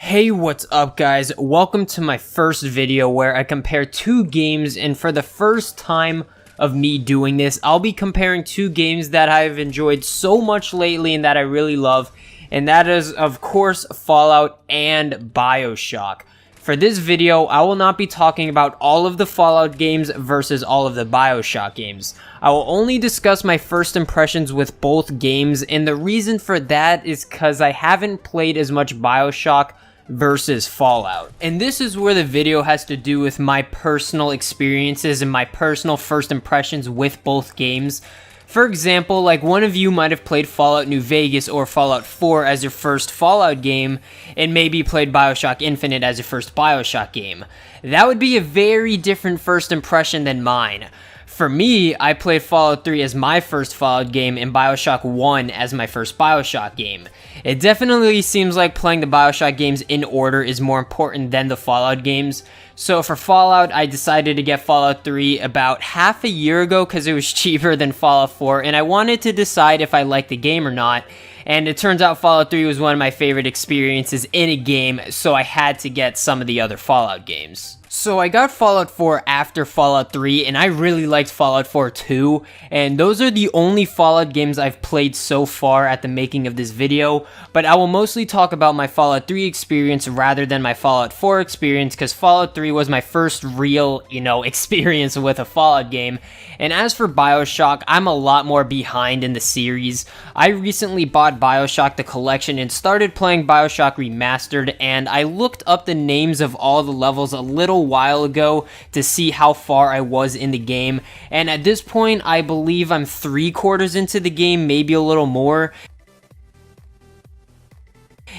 Hey, what's up guys? Welcome to my first video where I compare two games, and for the first time of me doing this, I'll be comparing two games that I've enjoyed so much lately and that I really love, and that is of course Fallout and BioShock. For this video, I will not be talking about all of the Fallout games versus all of the BioShock games. I will only discuss my first impressions with both games, and the reason for that is because I haven't played as much BioShock versus Fallout. And this is where the video has to do with my personal experiences and my personal first impressions with both games. For example, like one of you might have played Fallout New Vegas or Fallout 4 as your first Fallout game, and maybe played BioShock Infinite as your first BioShock game. That would be a very different first impression than mine. For me, I played Fallout 3 as my first Fallout game and BioShock 1 as my first BioShock game. It definitely seems like playing the BioShock games in order is more important than the Fallout games. So for Fallout, I decided to get Fallout 3 about half a year ago because it was cheaper than Fallout 4, and I wanted to decide if I liked the game or not. And it turns out Fallout 3 was one of my favorite experiences in a game, so I had to get some of the other Fallout games. So I got Fallout 4 after Fallout 3, and I really liked Fallout 4 too, and those are the only Fallout games I've played so far at the making of this video, but I will mostly talk about my Fallout 3 experience rather than my Fallout 4 experience, because Fallout 3 was my first real, experience with a Fallout game. And as for BioShock, I'm a lot more behind in the series. I recently bought BioShock the collection and started playing BioShock Remastered, and I looked up the names of all the levels a little while ago to see how far I was in the game, and at this point I believe I'm 3/4 into the game, maybe a little more.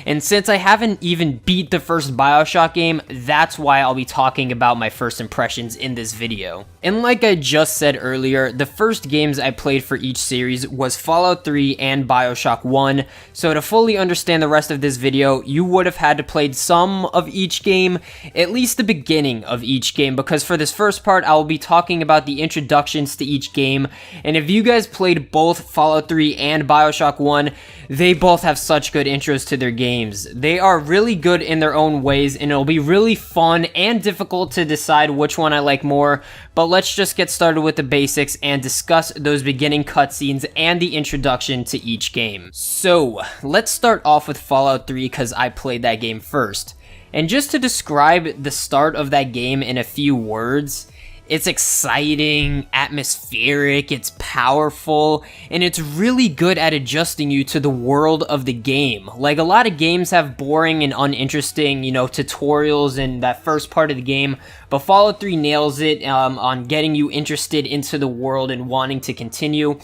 And since I haven't even beat the first BioShock game, that's why I'll be talking about my first impressions in this video. And like I just said earlier, the first games I played for each series was Fallout 3 and BioShock 1, so to fully understand the rest of this video, you would have had to play some of each game, at least the beginning of each game, because for this first part, I will be talking about the introductions to each game, and if you guys played both Fallout 3 and BioShock 1, they both have such good intros to their games. They are really good in their own ways, and it'll be really fun and difficult to decide which one I like more, but let's just get started with the basics and discuss those beginning cutscenes and the introduction to each game. So, let's start off with Fallout 3 because I played that game first. And just to describe the start of that game in a few words, it's exciting, atmospheric, it's powerful, and it's really good at adjusting you to the world of the game. Like, a lot of games have boring and uninteresting, tutorials in that first part of the game, but Fallout 3 nails it on getting you interested into the world and wanting to continue.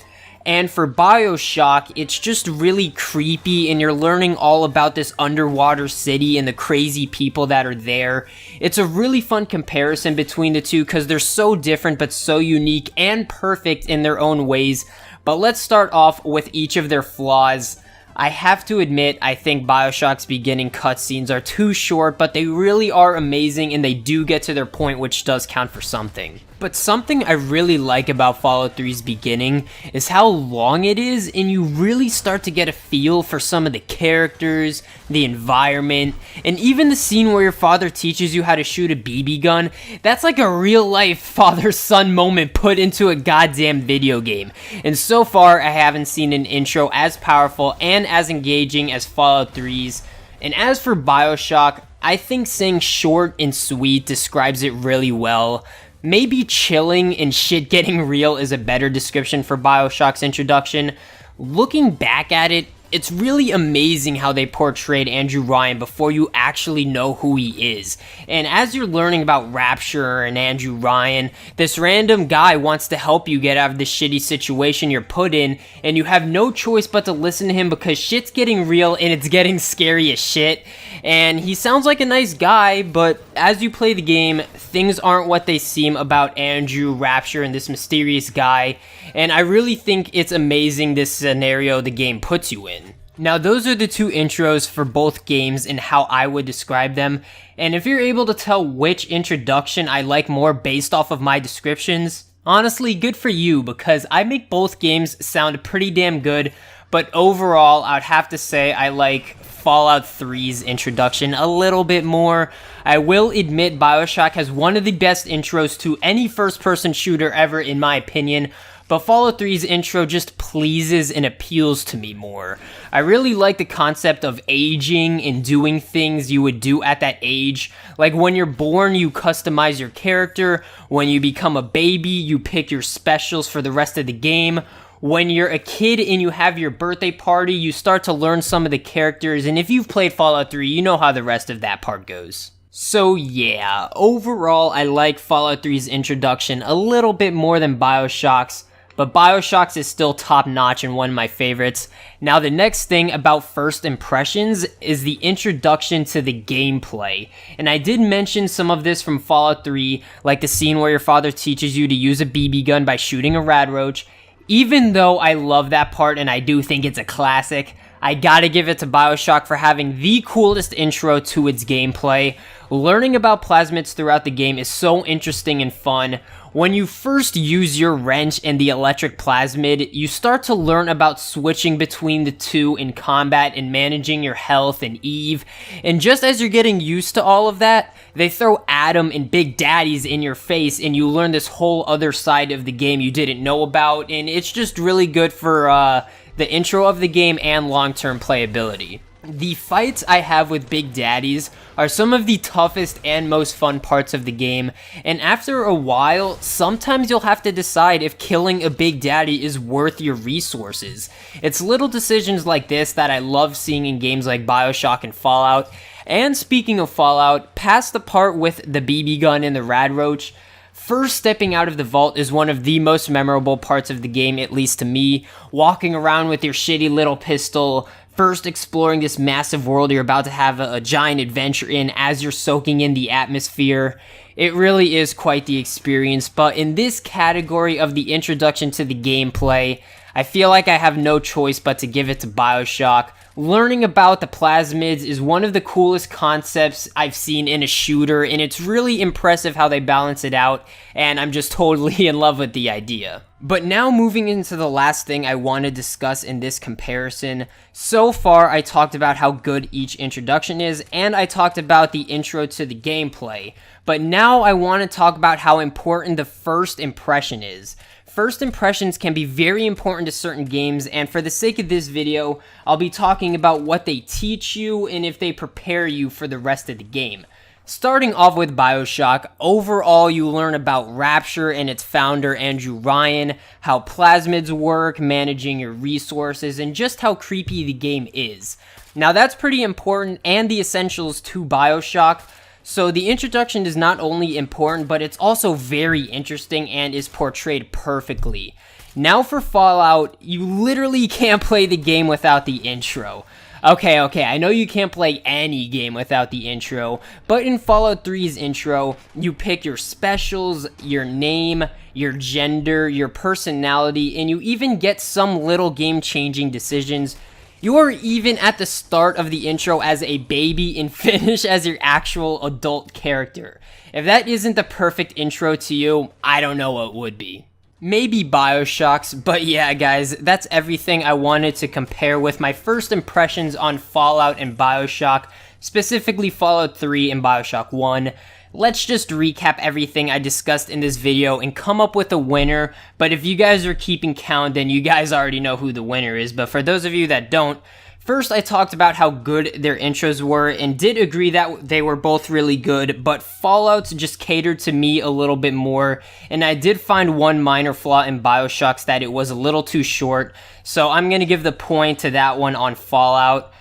And for BioShock, it's just really creepy, and you're learning all about this underwater city and the crazy people that are there. It's a really fun comparison between the two because they're so different but so unique and perfect in their own ways. But let's start off with each of their flaws. I have to admit, I think BioShock's beginning cutscenes are too short, but they really are amazing and they do get to their point, which does count for something. But something I really like about Fallout 3's beginning is how long it is, and you really start to get a feel for some of the characters, the environment, and even the scene where your father teaches you how to shoot a BB gun. That's like a real life father-son moment put into a goddamn video game. And so far, I haven't seen an intro as powerful and as engaging as Fallout 3's. And as for BioShock, I think saying short and sweet describes it really well. Maybe chilling and shit getting real is a better description for BioShock's introduction. Looking back at it, it's really amazing how they portrayed Andrew Ryan before you actually know who he is. And as you're learning about Rapture and Andrew Ryan, this random guy wants to help you get out of this shitty situation you're put in, and you have no choice but to listen to him because shit's getting real and it's getting scary as shit. And he sounds like a nice guy, but as you play the game, things aren't what they seem about Andrew, Rapture, and this mysterious guy. And I really think it's amazing this scenario the game puts you in. Now, those are the two intros for both games and how I would describe them. And if you're able to tell which introduction I like more based off of my descriptions, honestly, good for you, because I make both games sound pretty damn good. But overall, I'd have to say I like Fallout 3's introduction a little bit more. I will admit BioShock has one of the best intros to any first-person shooter ever in my opinion, but Fallout 3's intro just pleases and appeals to me more. I really like the concept of aging and doing things you would do at that age. Like when you're born, you customize your character. When you become a baby, you pick your specials for the rest of the game. When you're a kid and you have your birthday party, you start to learn some of the characters, and if you've played Fallout 3, you know how the rest of that part goes. So yeah, overall I like Fallout 3's introduction a little bit more than BioShock's, but BioShock's is still top notch and one of my favorites. Now the next thing about first impressions is the introduction to the gameplay. And I did mention some of this from Fallout 3, like the scene where your father teaches you to use a BB gun by shooting a rad roach. Even though I love that part and I do think it's a classic, I gotta give it to BioShock for having the coolest intro to its gameplay. Learning about plasmids throughout the game is so interesting and fun. When you first use your wrench and the electric plasmid, you start to learn about switching between the two in combat and managing your health and Eve. And just as you're getting used to all of that, they throw Adam and Big Daddies in your face and you learn this whole other side of the game you didn't know about, and it's just really good for the intro of the game and long-term playability. The fights I have with Big Daddies are some of the toughest and most fun parts of the game, and after a while, sometimes you'll have to decide if killing a Big Daddy is worth your resources. It's little decisions like this that I love seeing in games like BioShock and Fallout. And speaking of Fallout, past the part with the BB gun and the rad roach, first stepping out of the vault is one of the most memorable parts of the game, at least to me. Walking around with your shitty little pistol, first exploring this massive world you're about to have a giant adventure in as you're soaking in the atmosphere. It really is quite the experience, but in this category of the introduction to the gameplay, I feel like I have no choice but to give it to BioShock. Learning about the plasmids is one of the coolest concepts I've seen in a shooter, and it's really impressive how they balance it out, and I'm just totally in love with the idea. But now moving into the last thing I want to discuss in this comparison. So far, I talked about how good each introduction is, and I talked about the intro to the gameplay. But now I want to talk about how important the first impression is. First impressions can be very important to certain games, and for the sake of this video, I'll be talking about what they teach you and if they prepare you for the rest of the game. Starting off with BioShock, overall you learn about Rapture and its founder Andrew Ryan, how plasmids work, managing your resources, and just how creepy the game is. Now that's pretty important and the essentials to BioShock. So the introduction is not only important, but it's also very interesting and is portrayed perfectly. Now for Fallout, you literally can't play the game without the intro. Okay, I know you can't play any game without the intro, but in Fallout 3's intro, you pick your specials, your name, your gender, your personality, and you even get some little game-changing decisions. You are even at the start of the intro as a baby and finish as your actual adult character. If that isn't the perfect intro to you, I don't know what would be. Maybe BioShock's, but yeah guys, that's everything I wanted to compare with my first impressions on Fallout and BioShock, specifically Fallout 3 and BioShock 1. Let's just recap everything I discussed in this video and come up with a winner, but if you guys are keeping count, then you guys already know who the winner is, but for those of you that don't, first I talked about how good their intros were and did agree that they were both really good, but Fallout just catered to me a little bit more, and I did find one minor flaw in BioShock's that it was a little too short, so I'm gonna give the point to that one on Fallout.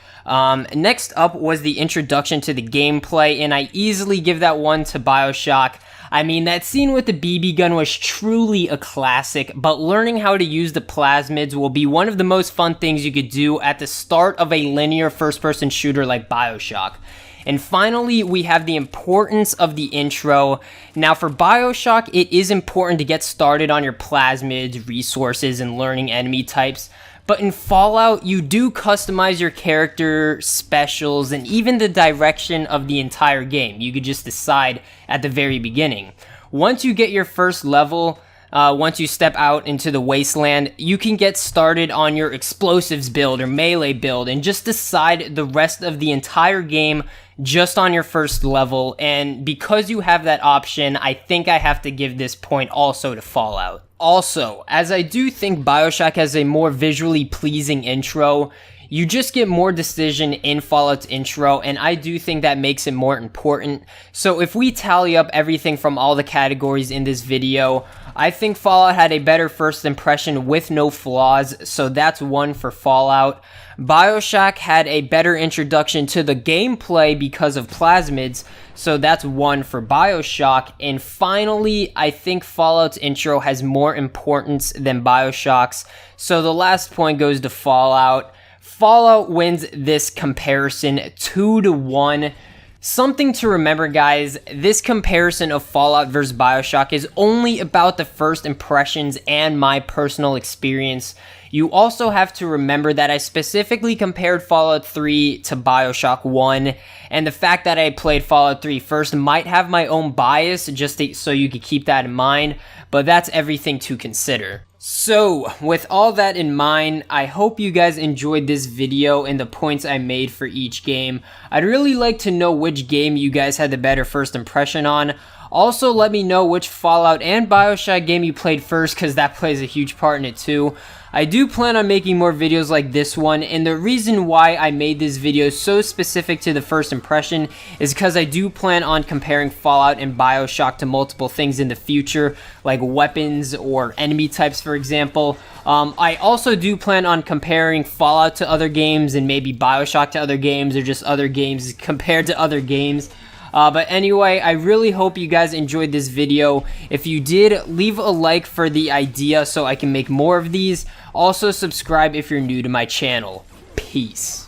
Next up was the introduction to the gameplay, and I easily give that one to BioShock. I mean, that scene with the BB gun was truly a classic, but learning how to use the plasmids will be one of the most fun things you could do at the start of a linear first-person shooter like BioShock. And finally, we have the importance of the intro. Now for BioShock, it is important to get started on your plasmids, resources, and learning enemy types. But in Fallout, you do customize your character, specials, and even the direction of the entire game. You could just decide at the very beginning. Once you get your first level, once you step out into the wasteland, you can get started on your explosives build or melee build and just decide the rest of the entire game just on your first level. And because you have that option, I think I have to give this point also to Fallout. Also, as I do think BioShock has a more visually pleasing intro, you just get more decision in Fallout's intro, and I do think that makes it more important. So if we tally up everything from all the categories in this video, I think Fallout had a better first impression with no flaws, so that's 1 for Fallout. BioShock had a better introduction to the gameplay because of plasmids, so that's 1 for BioShock. And finally, I think Fallout's intro has more importance than BioShock's, so the last point goes to Fallout. Fallout wins this comparison 2-1. Something to remember, guys, this comparison of Fallout vs BioShock is only about the first impressions and my personal experience. You also have to remember that I specifically compared Fallout 3 to BioShock 1, and the fact that I played Fallout 3 first might have my own bias, so you could keep that in mind, but that's everything to consider. So, with all that in mind, I hope you guys enjoyed this video and the points I made for each game. I'd really like to know which game you guys had the better first impression on. Also, let me know which Fallout and BioShock game you played first, because that plays a huge part in it too. I do plan on making more videos like this one, and the reason why I made this video so specific to the first impression is because I do plan on comparing Fallout and BioShock to multiple things in the future, like weapons or enemy types, for example. I also do plan on comparing Fallout to other games and maybe BioShock to other games, or just other games compared to other games. But anyway, I really hope you guys enjoyed this video. If you did, leave a like for the idea so I can make more of these. Also, subscribe if you're new to my channel. Peace.